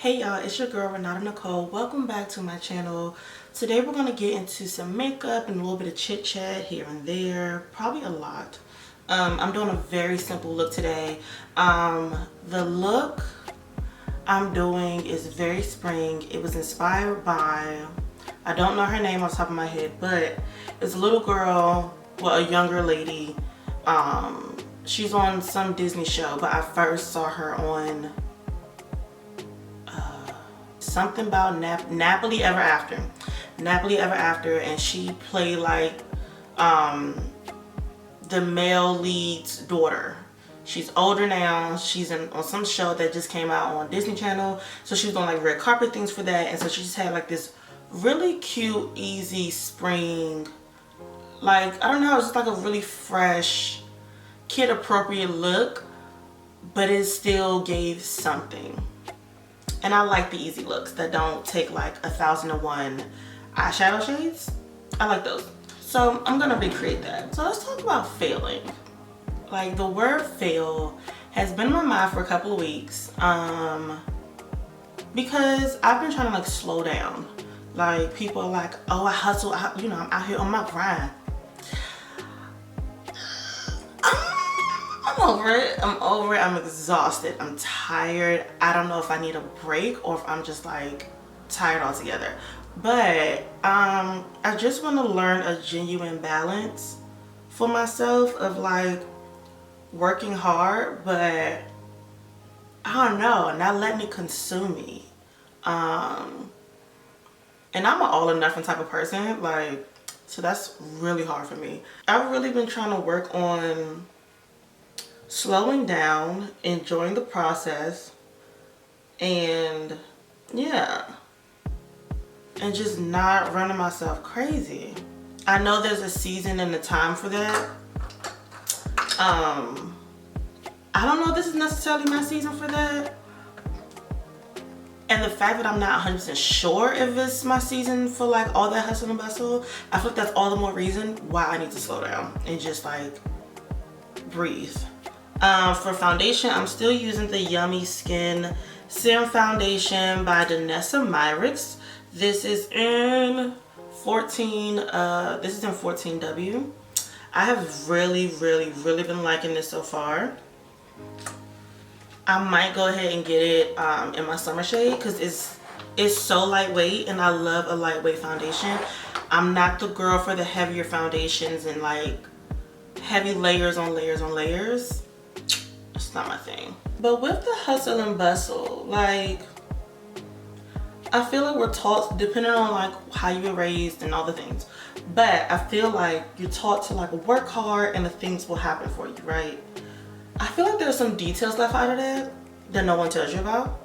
Hey y'all, it's your girl Renata Nicole. Welcome back to my channel. Today we're going to get into some makeup and a little bit of chit chat here and there. Probably a lot. I'm doing a very simple look today. The look I'm doing is very spring. It was inspired by, I don't know her name off the top of my head, but it's a little girl, well, a younger lady. She's on some Disney show, but I first saw her on something about Nappily Ever After. Nappily Ever After, and she played like the male lead's daughter. She's older now. She's on some show that just came out on Disney Channel. So she was on like red carpet things for that. And so she just had like this really cute, easy spring, like, I don't know, it's just like a really fresh, kid appropriate look, but it still gave something. And I like the easy looks that don't take like 1,001 eyeshadow shades. I like those. So I'm gonna recreate that. So let's talk about failing. Like, the word fail has been in my mind for a couple of weeks. Because I've been trying to like slow down. Like, people are like, oh, I hustle, I'm out here on my grind. I'm over it. I'm exhausted. I'm tired. I don't know if I need a break or if I'm just like tired altogether. But I just want to learn a genuine balance for myself of like working hard, but I don't know, not letting it consume me. And I'm an all or nothing type of person, like, so that's really hard for me. I've really been trying to work on slowing down, enjoying the process, and yeah, and just not running myself crazy. I know there's a season and a time for that. I don't know if this is necessarily my season for that. And the fact that I'm not 100% sure if it's my season for like all that hustle and bustle, I feel like that's all the more reason why I need to slow down and just like breathe. For foundation, I'm still using the Yummy Skin Serum Foundation by Danessa Myricks. This is in 14W. I have really been liking this so far. I might go ahead and get it in my summer shade because it's so lightweight, and I love a lightweight foundation. I'm not the girl for the heavier foundations and like heavy layers on layers on layers. It's not my thing. But with the hustle and bustle, like, I feel like we're taught, depending on like how you were raised and all the things, but I feel like you're taught to like work hard and the things will happen for you, right? I feel like there's some details left out of that no one tells you about.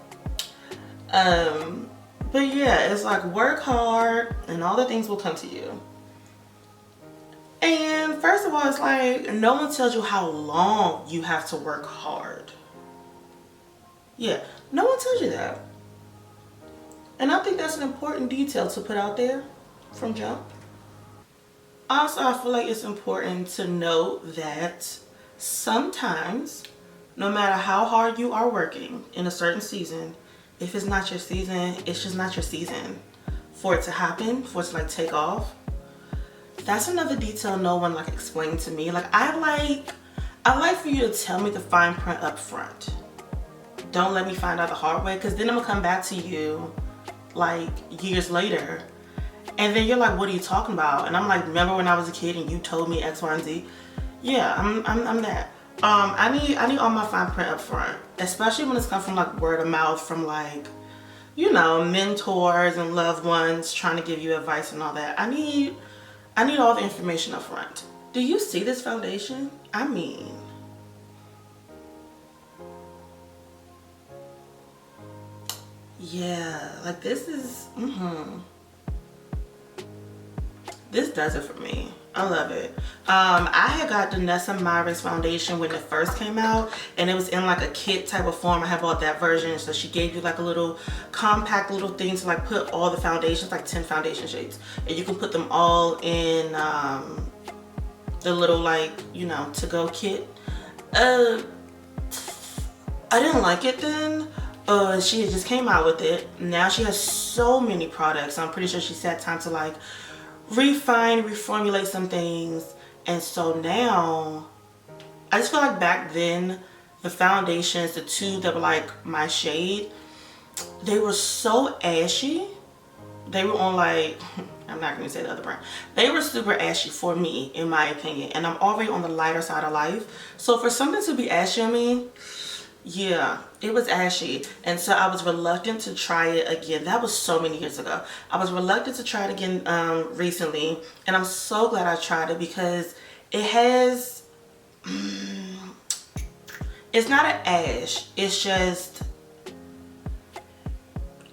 But yeah, it's like work hard and all the things will come to you. And first of all, it's like no one tells you how long you have to work hard. Yeah, no one tells you that. And I think that's an important detail to put out there from jump. Also, I feel like it's important to note that sometimes, no matter how hard you are working in a certain season, if it's not your season, it's just not your season for it to happen, for it to like take off. That's another detail no one like explained to me. Like, I like for you to tell me the fine print up front. Don't let me find out the hard way, because then I'm gonna come back to you like years later and then you're like, what are you talking about? And I'm like, remember when I was a kid and you told me X, Y, and Z? Yeah, I'm that. I need all my fine print up front, especially when it's come from like word of mouth from like, mentors and loved ones trying to give you advice and all that. I need all the information up front. Do you see this foundation? I mean, yeah, like this is, this does it for me. I love it. I had got Danessa Myricks foundation when it first came out, and it was in like a kit type of form. I had bought that version, so she gave you like a little compact little thing to like put all the foundations, like 10 foundation shades, and you can put them all in the little like, to go kit. I didn't like it then, She had just came out with it. Now she has so many products. I'm pretty sure she's had time to like refine, reformulate some things. And so now, I just feel like back then, the foundations, the two that were like my shade, they were so ashy. They were on like, I'm not going to say the other brand. They were super ashy for me, in my opinion. And I'm already on the lighter side of life. So for something to be ashy on me, yeah, it was ashy. And so I was reluctant to try it again. That was so many years ago. I was reluctant to try it again recently. And I'm so glad I tried it because it has, it's not an ash. It's just,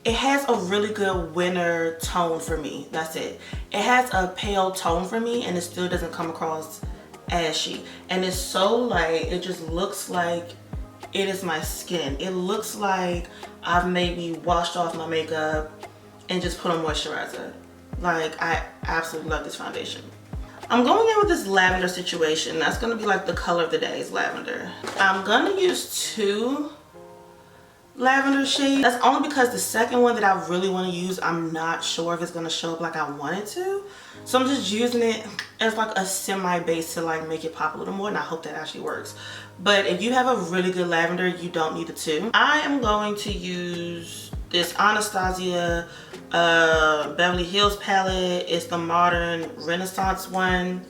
it has a really good winter tone for me. That's it. It has a pale tone for me and it still doesn't come across ashy. And it's so light, it just looks like it is my skin. It looks like I've maybe washed off my makeup and just put on moisturizer. Like, I absolutely love this foundation. I'm going in with this lavender situation. That's gonna be like the color of the day is lavender. I'm gonna use two lavender shades. That's only because the second one that I really want to use, I'm not sure if it's going to show up like I want it to. So I'm just using it as like a semi base to like make it pop a little more, and I hope that actually works. But if you have a really good lavender, you don't need the two. I am going to use this Anastasia Beverly Hills palette. It's the Modern Renaissance one.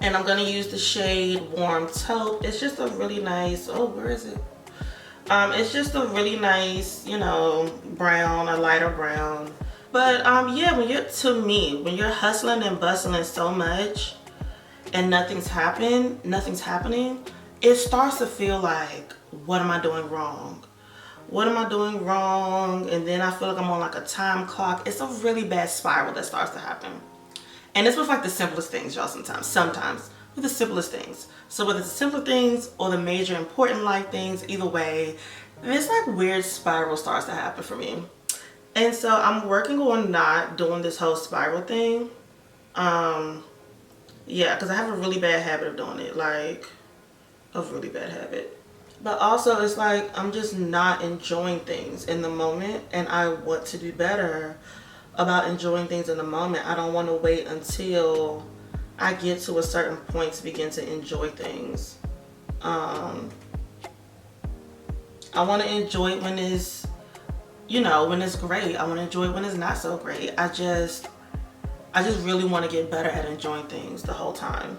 And I'm going to use the shade Warm Taupe. It's just a really nice, oh, where is it? It's just a really nice, you know, brown, a lighter brown. But yeah, when you're hustling and bustling so much and nothing's happening, it starts to feel like, what am I doing wrong? What am I doing wrong? And then I feel like I'm on like a time clock. It's a really bad spiral that starts to happen. And it's with like the simplest things, y'all, sometimes with the simplest things. So whether it's the simpler things or the major important life things, either way, this like weird spiral starts to happen for me. And so I'm working on not doing this whole spiral thing. Yeah, because I have a really bad habit of doing it, like a really bad habit. But also it's like I'm just not enjoying things in the moment, and I want to do better about enjoying things in the moment. I don't want to wait until I get to a certain point to begin to enjoy things. I want to enjoy it when it's, you know, when it's great. I want to enjoy it when it's not so great. I just really want to get better at enjoying things the whole time.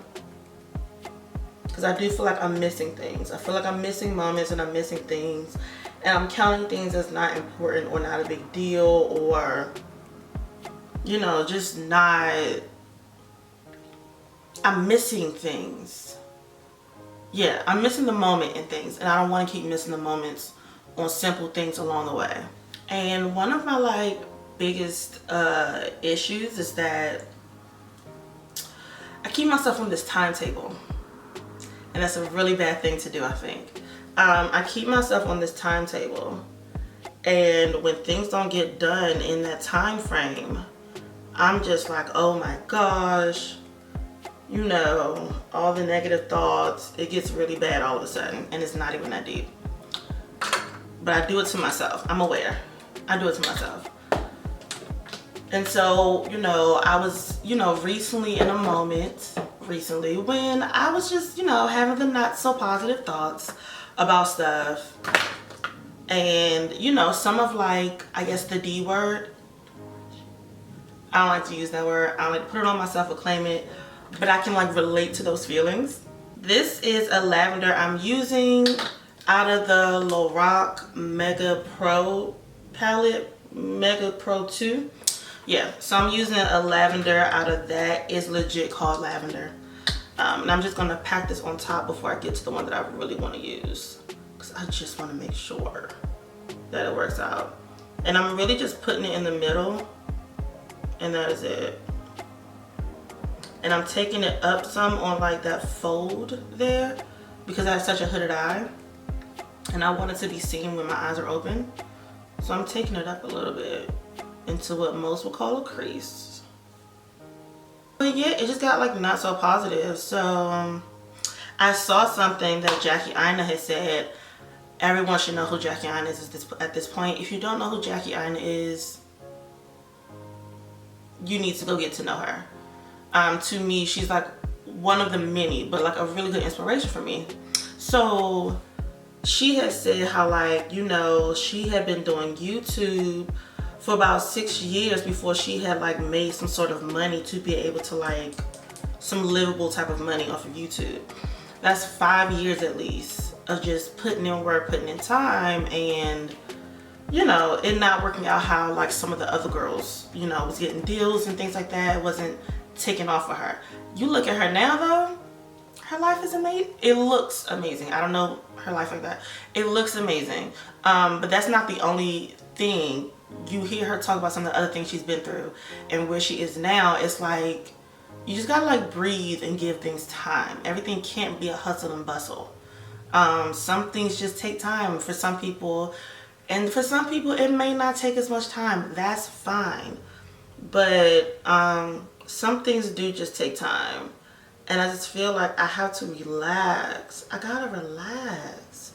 Because I do feel like I'm missing things. I feel like I'm missing moments and I'm missing things. And I'm counting things as not important or not a big deal, or, you know, just not, I'm missing things. Yeah, I'm missing the moment in things, and I don't want to keep missing the moments on simple things along the way. And one of my like biggest issues is that I keep myself on this timetable, and that's a really bad thing to do, I think. I keep myself on this timetable, and when things don't get done in that time frame, I'm just like, oh my gosh, you know, all the negative thoughts. It gets really bad all of a sudden, and it's not even that deep. But I do it to myself. I'm aware. I do it to myself. And so, you know, I was, you know, recently in a moment, when I was just, you know, having the not so positive thoughts about stuff. And, you know, some of like, I guess the D word. I don't like to use that word. I don't like to put it on myself or claim it. But I can like relate to those feelings. This is a lavender I'm using out of the Lorac Mega Pro palette, Mega Pro 2. Yeah, so I'm using a lavender out of that. It's legit called lavender. And I'm just gonna pack this on top before I get to the one that I really wanna use, because I just wanna make sure that it works out. And I'm really just putting it in the middle, and that is it. And I'm taking it up some on like that fold there, because I have such a hooded eye and I want it to be seen when my eyes are open. So I'm taking it up a little bit into what most would call a crease. But yeah, it just got like not so positive. So I saw something that Jackie Aina had said, Everyone should know who Jackie Aina is at this point. If you don't know who Jackie Aina is, you need to go get to know her. To me, she's like one of the many, but like a really good inspiration for me. So she has said how, like, you know, she had been doing YouTube for about 6 years before she had like made some sort of money to be able to, like, some livable type of money off of YouTube. That's 5 years at least of just putting in work, putting in time, and, you know, it not working out how like some of the other girls, you know, was getting deals and things like that. It wasn't taking off for her. You look at her now though, her life is amazing. It looks amazing. I don't know her life like that. It looks amazing. But that's not the only thing. You hear her talk about some of the other things she's been through and where she is now. It's like, you just gotta like breathe and give things time. Everything can't be a hustle and bustle. Some things just take time for some people, and for some people it may not take as much time. That's fine. But some things do just take time. And I just feel like I have to relax. I gotta relax.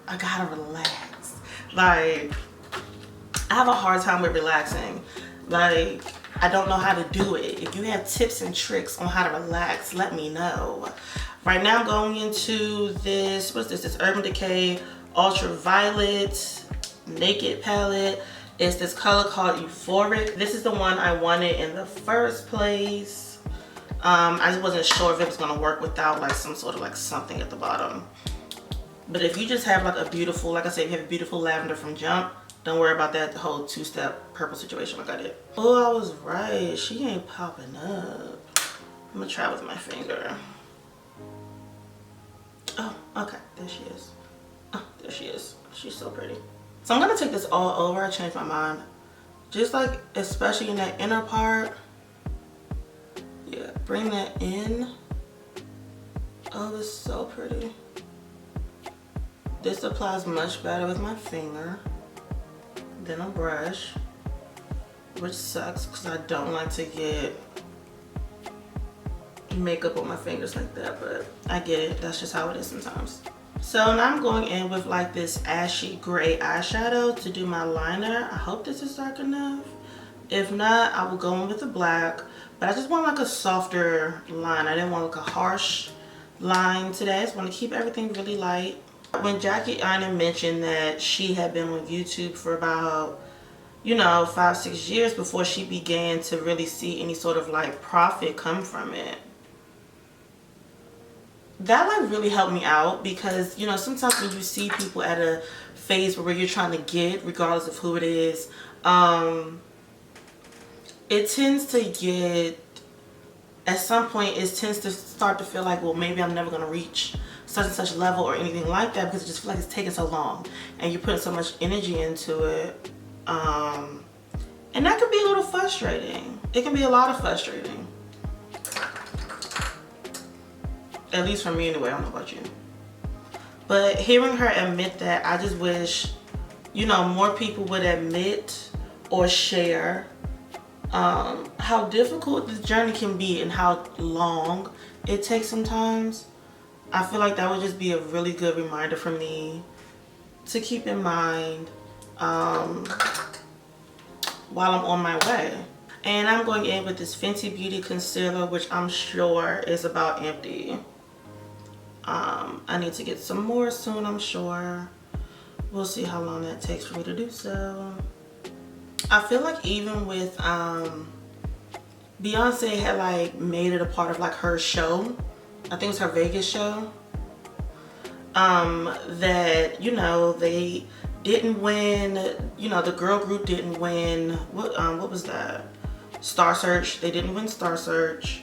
I gotta relax. Like, I have a hard time with relaxing. Like, I don't know how to do it. If you have tips and tricks on how to relax, let me know. Right now I'm going into this, what's this? This Urban Decay Ultraviolet Naked palette. It's this color called Euphoric. This is the one I wanted in the first place. I just wasn't sure if it was gonna work without like some sort of like something at the bottom. But if you just have like a beautiful, like I said, if you have a beautiful lavender from Jump, don't worry about that, the whole two-step purple situation like I did. Oh, I was right. She ain't popping up. I'm gonna try with my finger. Oh, okay. There she is. Oh, there she is. She's so pretty. So I'm gonna take this all over. I changed my mind. Just like, especially in that inner part. Yeah, bring that in. Oh, it's so pretty. This applies much better with my finger than a brush, which sucks because I don't like to get makeup on my fingers like that, but I get it. That's just how it is sometimes. So now I'm going in with like this ashy gray eyeshadow to do my liner. I hope this is dark enough. If not, I will go in with the black, but I just want like a softer line. I didn't want like a harsh line today. I just want to keep everything really light. When Jackie Aina mentioned that she had been on YouTube for about, you know, 5-6 years before she began to really see any sort of like profit come from it, that like really helped me out, because, you know, sometimes when you see people at a phase where you're trying to get, regardless of who it is, it tends to get, at some point it tends to start to feel like, well, maybe I'm never going to reach such and such level or anything like that, because it just feels like it's taking so long and you're putting so much energy into it. And that can be a little frustrating. It can be a lot of frustrating. At least for me anyway, I don't know about you. But hearing her admit that, I just wish, you know, more people would admit or share how difficult this journey can be and how long it takes sometimes. I feel like that would just be a really good reminder for me to keep in mind while I'm on my way. And I'm going in with this Fenty Beauty concealer, which I'm sure is about empty. I need to get some more soon, I'm sure. We'll see how long that takes for me to do so. I feel like even with Beyonce had like made it a part of like her show. I think it was her Vegas show. That, you know, they didn't win, you know, the girl group didn't win, what was that? Star Search. They didn't win Star Search.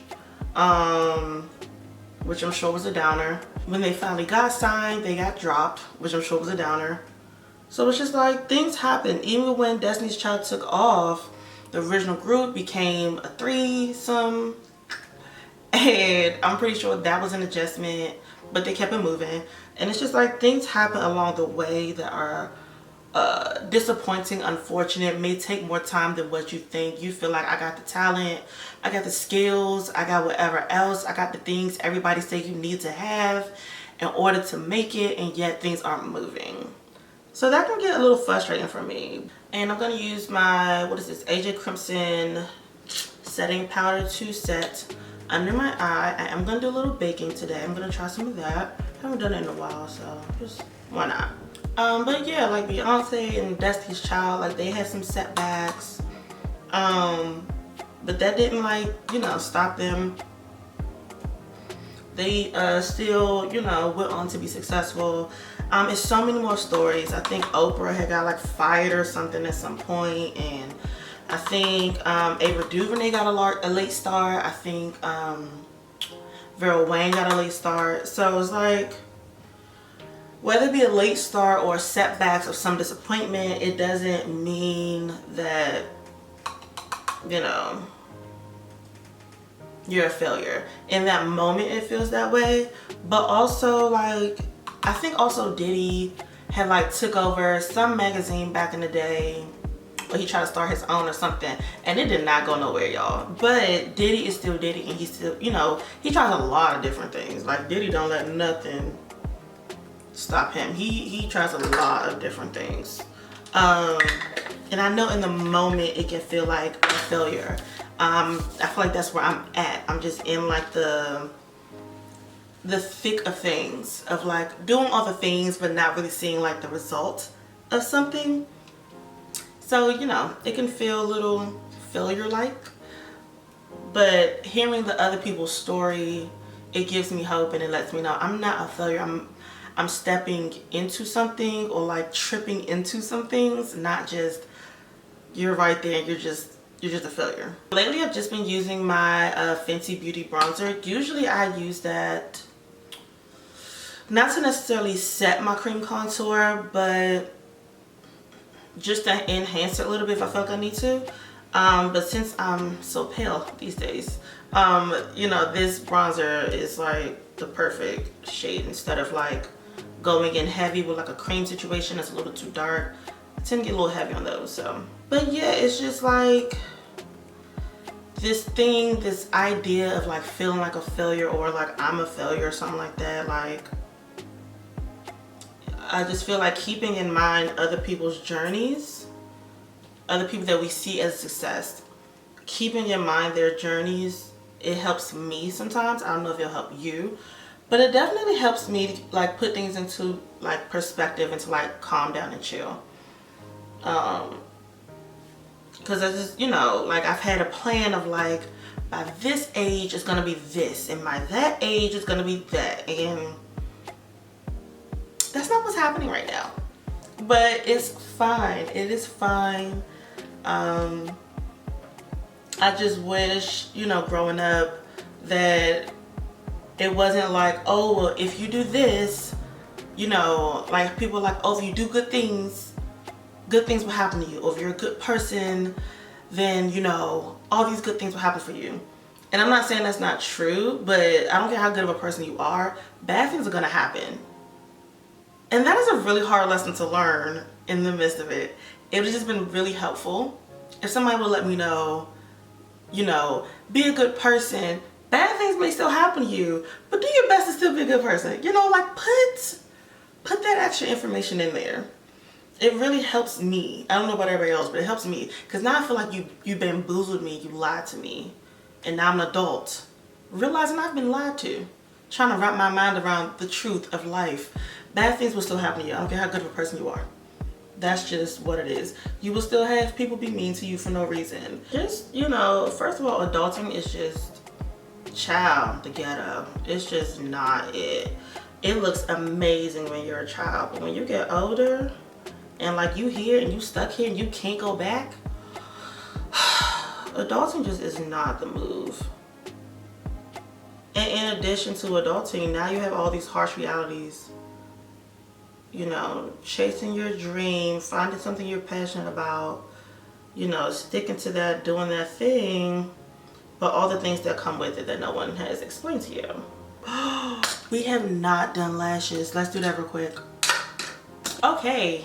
Which I'm sure was a downer. When they finally got signed, they got dropped, which I'm sure was a downer. So it's just like, things happen. Even when Destiny's Child took off, the original group became a threesome. And I'm pretty sure that was an adjustment, but they kept it moving. And it's just like, things happen along the way that are disappointing, unfortunate, may take more time than what you think. You feel like, I got the talent, I got the skills, I got whatever else, I got the things everybody say you need to have in order to make it, and yet things aren't moving. So that can get a little frustrating for me. And I'm going to use my, what is this, AJ Crimson setting powder to set under my eye. I am going to do a little baking today. I'm going to try some of that. I haven't done it in a while, so just why not? But yeah, like Beyonce and Destiny's Child, like they had some setbacks. But that didn't, like, you know, stop them. They still, you know, went on to be successful. It's so many more stories. I think Oprah had got like fired or something at some point, and I think Ava DuVernay got a late start. I think Vera Wang got a late start. So it's like, whether it be a late start or setbacks of some disappointment, it doesn't mean that, you know, you're a failure. In that moment it feels that way, but also, like, I think also Diddy had like took over some magazine back in the day, or he tried to start his own or something, and it did not go nowhere, y'all. But Diddy is still Diddy, and he's still, you know, he tries a lot of different things. Like, Diddy don't let nothing stop him. He tries a lot of different things. And I know in the moment it can feel like a failure. I feel like that's where I'm at. I'm just in like the thick of things, of like doing all the things but not really seeing like the result of something. So, you know, it can feel a little failure-like, but hearing the other people's story, it gives me hope, and it lets me know I'm not a failure. I'm stepping into something, or like tripping into some things, not just you're right there and you're just a failure. Lately I've just been using my Fenty Beauty bronzer. Usually I use that not to necessarily set my cream contour, but just to enhance it a little bit if I feel like I need to. But since I'm so pale these days, you know, this bronzer is like the perfect shade, instead of like going in heavy with like a cream situation that's a little too dark. I tend to get a little heavy on those. So, but yeah, it's just like this idea of like feeling like a failure, or like I'm a failure or something like that. Like, I just feel like keeping in mind other people's journeys, other people that we see as success, keeping in mind their journeys, it helps me sometimes. I don't know if it'll help you, but it definitely helps me to like put things into like perspective, and to like calm down and chill. Because I just, you know, like I've had a plan of like, by this age it's gonna be this, and by that age it's gonna be that, and that's not what's happening right now. But it's fine. It is fine. I just wish, you know, growing up, that it wasn't like, oh, well, if you do this, you know, like people are like, oh, if you do good things will happen to you. Or if you're a good person, then, you know, all these good things will happen for you. And I'm not saying that's not true, but I don't care how good of a person you are, bad things are gonna happen. And that is a really hard lesson to learn in the midst of it. It would have just been really helpful if somebody would let me know, you know, be a good person. Bad things may still happen to you, but do your best to still be a good person. You know, like put that extra information in there. It really helps me. I don't know about everybody else, but it helps me. Because now I feel like you bamboozled me, you lied to me. And now I'm an adult, realizing I've been lied to. Trying to wrap my mind around the truth of life. Bad things will still happen to you. I don't care how good of a person you are. That's just what it is. You will still have people be mean to you for no reason. Just, you know, first of all, adulting is just, child, the ghetto. It's just not it. It looks amazing when you're a child, but when you get older, and like you here and you stuck here and you can't go back, adulting just is not the move. And in addition to adulting, now you have all these harsh realities. You know, chasing your dream, finding something you're passionate about, you know, sticking to that, doing that thing, but all the things that come with it that no one has explained to you. We have not done lashes. Let's do that real quick. Okay.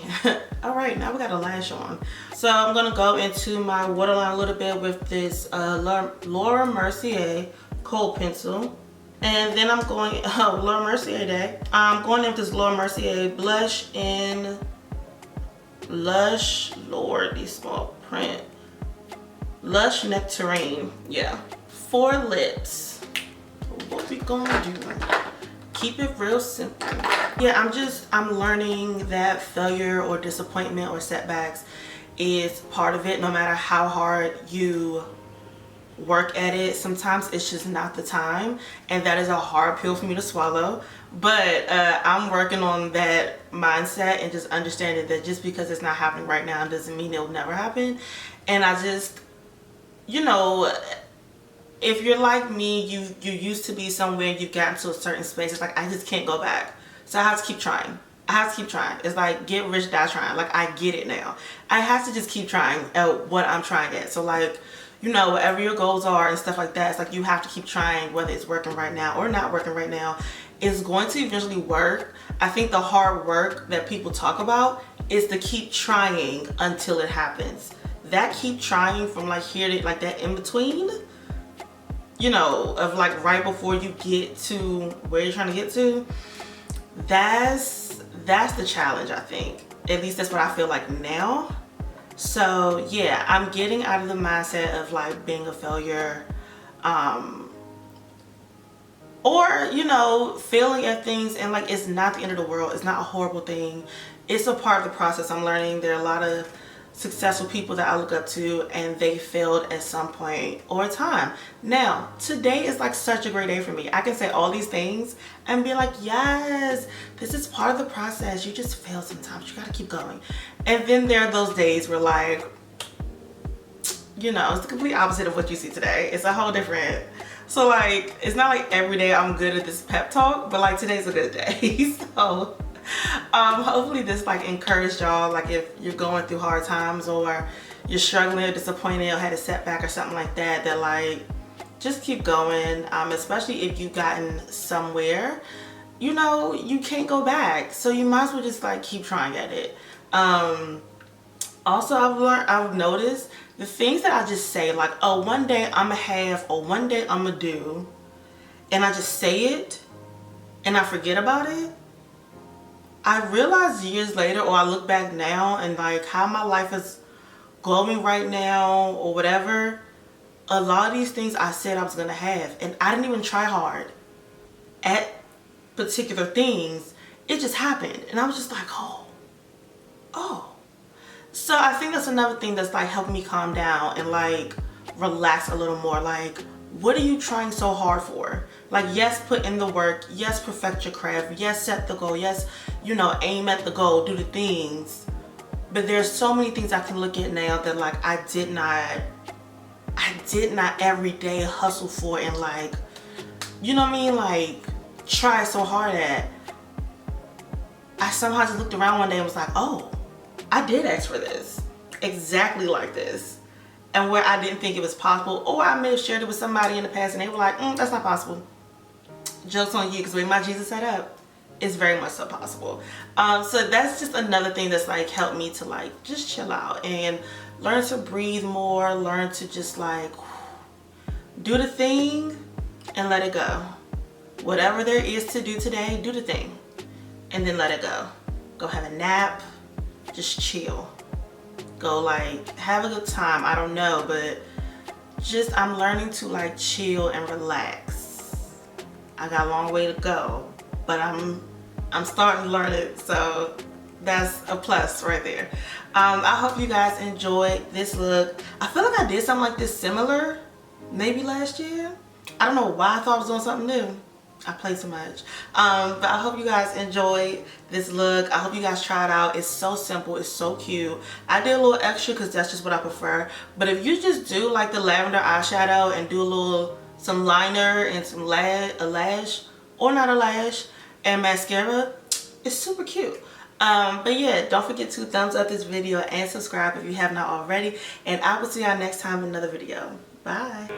All right, now we got a lash on. So I'm gonna go into my waterline a little bit with this Laura Mercier kohl pencil. And then I'm going, Laura Mercier day. I'm going in with this Laura Mercier blush in Lush, Lord, these small print. Lush Nectarine, yeah. For lips, what we gonna do? Keep it real simple. Yeah, I'm learning that failure or disappointment or setbacks is part of it. No matter how hard you work at it, sometimes it's just not the time, and that is a hard pill for me to swallow. But I'm working on that mindset and just understanding that just because it's not happening right now doesn't mean it'll never happen. And I just, you know, if you're like me, you used to be somewhere, you've gotten to a certain space, it's like I just can't go back, so I have to keep trying. I have to keep trying. It's like get rich, die trying. Like I get it now. I have to just keep trying at what I'm trying at. So like, you know, whatever your goals are and stuff like that, it's like you have to keep trying, whether it's working right now or not working right now. It's going to eventually work. I think the hard work that people talk about is to keep trying until it happens. That keep trying from like here to like that in between, you know, of like right before you get to where you're trying to get to, that's the challenge, I think. At least that's what I feel like now. So yeah, I'm getting out of the mindset of like being a failure, or, you know, failing at things and like it's not the end of the world. It's not a horrible thing. It's a part of the process. I'm learning there are a lot of successful people that I look up to and they failed at some point or time. Now, today is like such a great day for me. I can say all these things and be like, yes, this is part of the process. You just fail sometimes. You gotta keep going. And then there are those days where like, you know, it's the complete opposite of what you see today. It's a whole different. So like, it's not like every day I'm good at this pep talk, but like today's a good day. So hopefully this like encouraged y'all, like if you're going through hard times or you're struggling or disappointed or had a setback or something like that, that like just keep going, especially if you've gotten somewhere, you know, you can't go back, so you might as well just like keep trying at it. Also, I've noticed the things that I just say, like, oh, one day I'ma have, or one day I'ma do, and I just say it and I forget about it. I realize years later, or I look back now and like how my life is going right now or whatever, a lot of these things I said I was gonna have, and I didn't even try hard at particular things. It just happened, and I was just like, oh. So I think that's another thing that's like helping me calm down and like relax a little more. Like, what are you trying so hard for? Like, yes, put in the work. Yes, perfect your craft. Yes, set the goal. Yes, you know, aim at the goal, do the things. But there's so many things I can look at now that like I did not every day hustle for and like, you know what I mean? Like try so hard at. I somehow just looked around one day and was like, oh, I did ask for this. Exactly like this. And where I didn't think it was possible, or I may have shared it with somebody in the past and they were like, that's not possible. Joke's on you, because the way my Jesus set up, it's very much so possible. So that's just another thing that's like helped me to like just chill out and learn to breathe more, learn to just like do the thing and let it go. Whatever there is to do today, do the thing and then let it go. Go have a nap, just chill. Go like have a good time. I don't know, but just I'm learning to like chill and relax. I got a long way to go, but I'm starting to learn it, so that's a plus right there. I hope you guys enjoyed this look. I feel like I did something like this similar maybe last year. I don't know why I thought I was doing something new. I play too much. But I hope you guys enjoyed this look. I hope you guys try it out. It's so simple. It's so cute. I did a little extra because that's just what I prefer. But if you just do like the lavender eyeshadow and do some liner and some a lash, or not a lash, and mascara, it's super cute. But yeah, don't forget to thumbs up this video and subscribe if you have not already. And I will see y'all next time in another video. Bye.